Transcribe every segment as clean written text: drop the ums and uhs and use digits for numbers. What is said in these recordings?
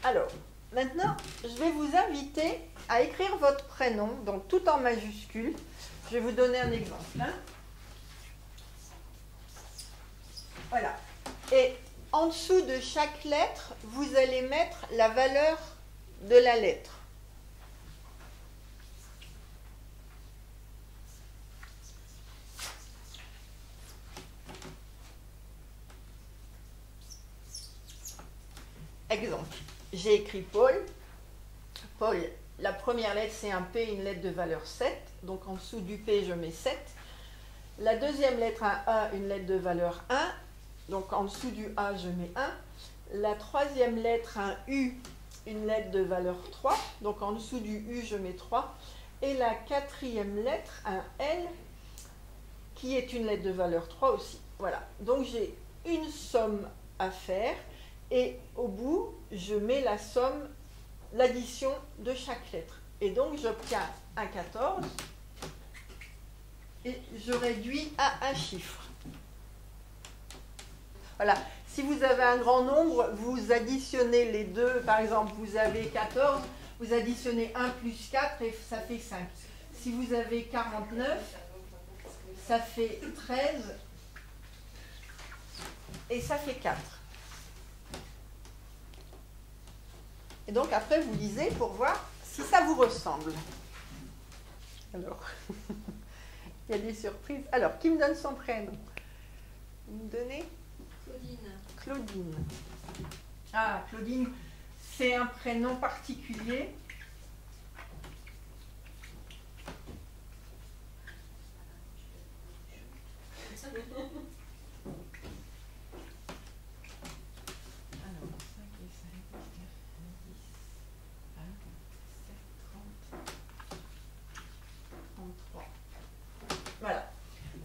Alors, maintenant, je vais vous inviter à écrire votre prénom, donc tout en majuscule. Je vais vous donner un exemple. Hein. Voilà. Et en dessous de chaque lettre, vous allez mettre la valeur de la lettre. Exemple, j'ai écrit Paul. Paul, la première lettre c'est un P, une lettre de valeur 7. Donc en dessous du P, je mets 7. La deuxième lettre, un A, une lettre de valeur 1. Donc en dessous du A, je mets 1. La troisième lettre, un U, une lettre de valeur 3. Donc en dessous du U, je mets 3. Et la quatrième lettre, un L, qui est une lettre de valeur 3 aussi. Voilà. Donc j'ai une somme à faire. Et au bout, je mets la somme, l'addition de chaque lettre. Et donc, j'obtiens un 14 et je réduis à un chiffre. Voilà. Si vous avez un grand nombre, vous additionnez les deux. Par exemple, vous avez 14, vous additionnez 1 plus 4 et ça fait 5. Si vous avez 49, ça fait 13 et ça fait 4. Et donc après, vous lisez pour voir si ça vous ressemble. Alors, il y a des surprises. Alors, qui me donne son prénom? Vous me donnez? Claudine. Claudine. Ah, Claudine, c'est un prénom particulier. Voilà.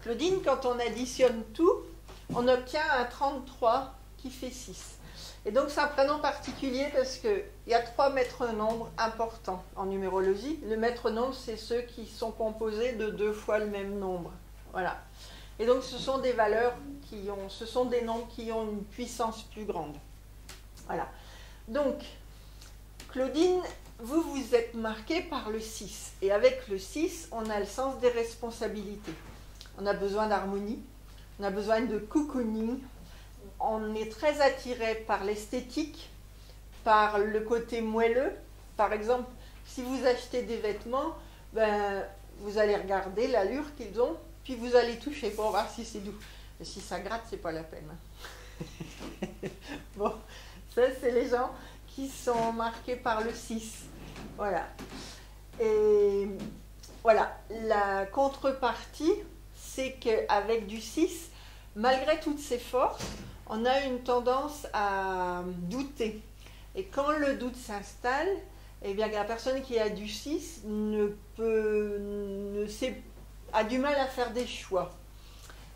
Claudine, quand on additionne tout, on obtient un 33 qui fait 6. Et donc c'est un prénom particulier parce qu'il y a 3 maîtres nombres importants en numérologie. Le maître nombre, c'est ceux qui sont composés de 2 fois le même nombre. Voilà. Et donc ce sont des valeurs ce sont des nombres qui ont une puissance plus grande. Voilà. Donc, Claudine, vous vous êtes marquée par le 6. Et avec le 6, on a le sens des responsabilités. On a besoin d'harmonie, on a besoin de cocooning. On est très attiré par l'esthétique, par le côté moelleux. Par exemple, si vous achetez des vêtements, vous allez regarder l'allure qu'ils ont, puis vous allez toucher pour voir si c'est doux. Et si ça gratte, c'est pas la peine. Bon, ça c'est les gens qui sont marqués par le 6. Voilà. Et voilà, la contrepartie, c'est qu'avec du 6, malgré toutes ces forces, on a une tendance à douter. Et quand le doute s'installe, eh bien, la personne qui a du 6 a du mal à faire des choix.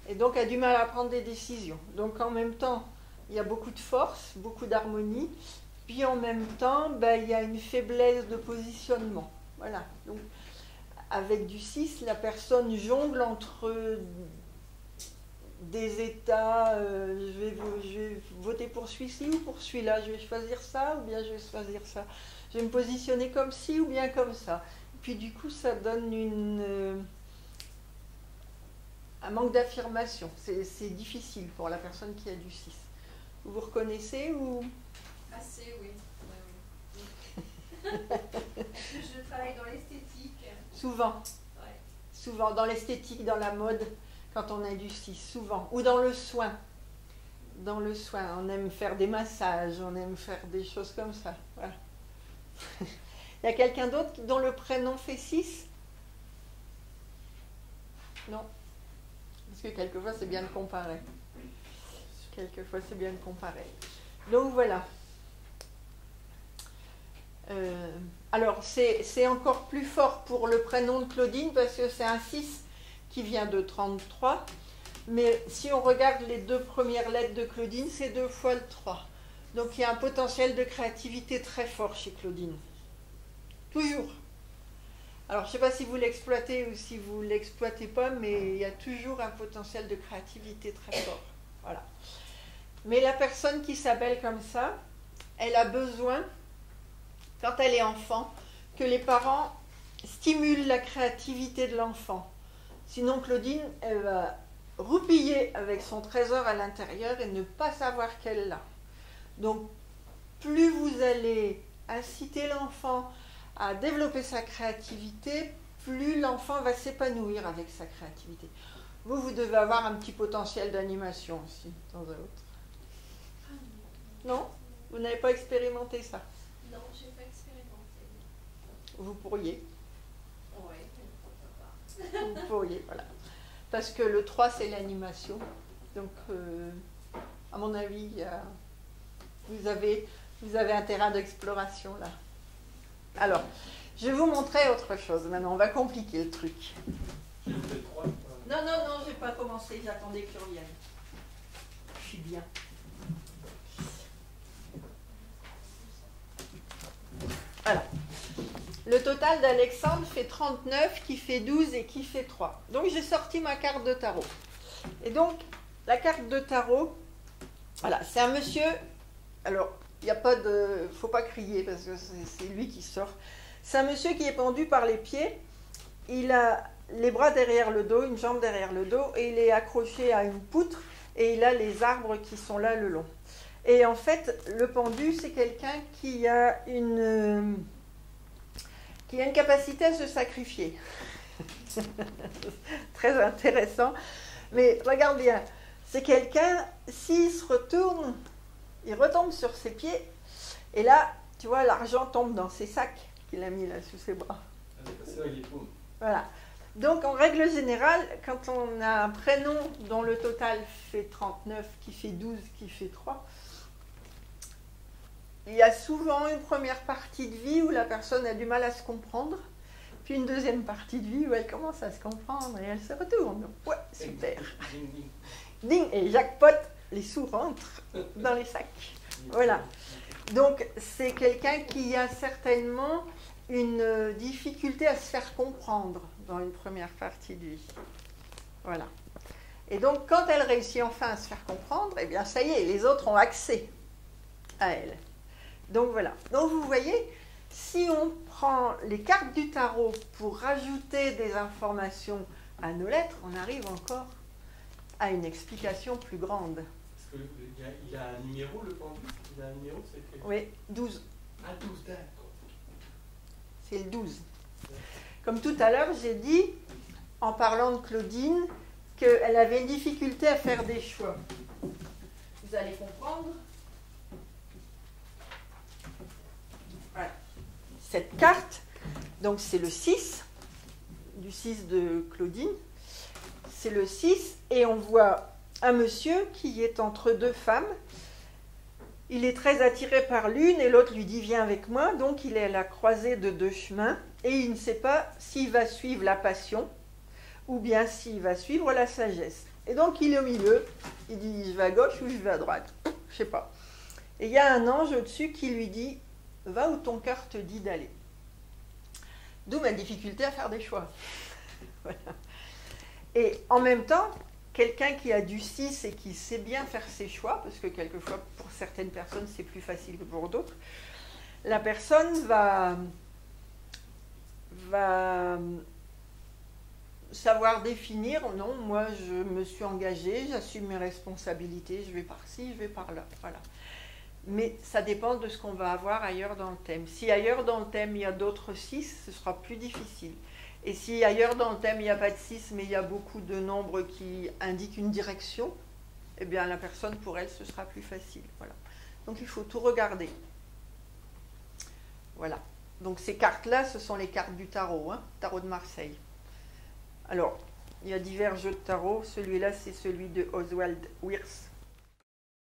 Et donc a du mal à prendre des décisions. Donc en même temps, il y a beaucoup de force, beaucoup d'harmonie. Puis en même temps, il y a une faiblesse de positionnement. Voilà. Donc, avec du 6, la personne jongle entre des états, je vais voter pour celui-ci ou pour celui-là, je vais choisir ça ou bien je vais choisir ça. Je vais me positionner comme ci ou bien comme ça. Puis du coup, ça donne un manque d'affirmation. C'est difficile pour la personne qui a du 6. Vous vous reconnaissez ou... Assez, oui. Je travaille dans l'esthétique. Souvent. Ouais. Souvent, dans l'esthétique, dans la mode, quand on a du 6, souvent. Ou dans le soin. Dans le soin, on aime faire des massages, on aime faire des choses comme ça. Voilà. Il y a quelqu'un d'autre dont le prénom fait 6? Non. Parce que quelquefois, c'est bien de comparer. Quelquefois, c'est bien de comparer. Donc, voilà. Alors, c'est encore plus fort pour le prénom de Claudine parce que c'est un 6 qui vient de 33. Mais si on regarde les 2 premières lettres de Claudine, c'est 2 fois le 3. Donc, il y a un potentiel de créativité très fort chez Claudine. Toujours. Alors, je ne sais pas si vous l'exploitez ou si vous ne l'exploitez pas, mais il y a toujours un potentiel de créativité très fort. Voilà. Mais la personne qui s'appelle comme ça, elle a besoin quand elle est enfant, que les parents stimulent la créativité de l'enfant. Sinon, Claudine, elle va roupiller avec son trésor à l'intérieur et ne pas savoir qu'elle l'a. Donc, plus vous allez inciter l'enfant à développer sa créativité, plus l'enfant va s'épanouir avec sa créativité. Vous devez avoir un petit potentiel d'animation aussi, de temps à autre. Non? Vous n'avez pas expérimenté ça? Non, j'ai pas expérimenté. Vous pourriez. Oui, mais pourquoi pas. Vous pourriez, voilà. Parce que le 3, c'est l'animation. Donc, à mon avis, vous avez un terrain d'exploration là. Alors, je vais vous montrer autre chose. Maintenant, on va compliquer le truc. J'ai fait 3. Non, je n'ai pas commencé. J'attendais que tu reviennes. Je suis bien. Voilà. Le total d'Alexandre fait 39, qui fait 12 et qui fait 3. Donc, j'ai sorti ma carte de tarot. Et donc, la carte de tarot, voilà, c'est un monsieur. Alors, il n'y a pas de... faut pas crier parce que c'est lui qui sort. C'est un monsieur qui est pendu par les pieds. Il a les bras derrière le dos, une jambe derrière le dos, et il est accroché à une poutre, et il a les arbres qui sont là le long. Et en fait, le pendu, c'est quelqu'un qui a une capacité à se sacrifier. Très intéressant. Mais regarde bien, c'est quelqu'un, s'il se retourne, il retombe sur ses pieds, et là, tu vois, l'argent tombe dans ses sacs qu'il a mis là sous ses bras. Voilà. Donc, en règle générale, quand on a un prénom dont le total fait 39, qui fait 12, qui fait 3, il y a souvent une première partie de vie où la personne a du mal à se comprendre, puis une deuxième partie de vie où elle commence à se comprendre et elle se retourne. Ouais, super. Ding, et jackpot, les sous rentrent dans les sacs. Voilà. Donc, c'est quelqu'un qui a certainement une difficulté à se faire comprendre dans une première partie de vie. Voilà. Et donc, quand elle réussit enfin à se faire comprendre, eh bien, ça y est, les autres ont accès à elle. Donc, voilà. Donc, vous voyez, si on prend les cartes du tarot pour rajouter des informations à nos lettres, on arrive encore à une explication plus grande. Parce qu'il a un numéro, le pendu? Il a un numéro, c'est quel? Oui, 12. Ah, 12, d'accord. C'est le 12. Comme tout à l'heure, j'ai dit, en parlant de Claudine, qu'elle avait une difficulté à faire des choix. Vous allez comprendre. Voilà. Cette carte, donc c'est le 6, du 6 de Claudine. C'est le 6, et on voit un monsieur qui est entre deux femmes. Il est très attiré par l'une et l'autre lui dit « Viens avec moi ». Donc il est à la croisée de deux chemins et il ne sait pas s'il va suivre la passion ou bien s'il va suivre la sagesse. Et donc il est au milieu, il dit « Je vais à gauche ou je vais à droite ?» Je ne sais pas. Et il y a un ange au-dessus qui lui dit « Va où ton cœur te dit d'aller ». D'où ma difficulté à faire des choix. Voilà. Et en même temps, quelqu'un qui a du 6 et qui sait bien faire ses choix, parce que quelquefois, pour certaines personnes, c'est plus facile que pour d'autres, la personne va savoir définir, non, moi je me suis engagée, j'assume mes responsabilités, je vais par-ci, je vais par-là, voilà. Mais ça dépend de ce qu'on va avoir ailleurs dans le thème. Si ailleurs dans le thème il y a d'autres 6, ce sera plus difficile. Et si ailleurs dans le thème il n'y a pas de 6, mais il y a beaucoup de nombres qui indiquent une direction, eh bien la personne, pour elle, ce sera plus facile. Voilà. Donc il faut tout regarder. Voilà. Donc ces cartes-là, ce sont les cartes du tarot, hein, tarot de Marseille. Alors, il y a divers jeux de tarot. Celui-là, c'est celui de Oswald Wirth.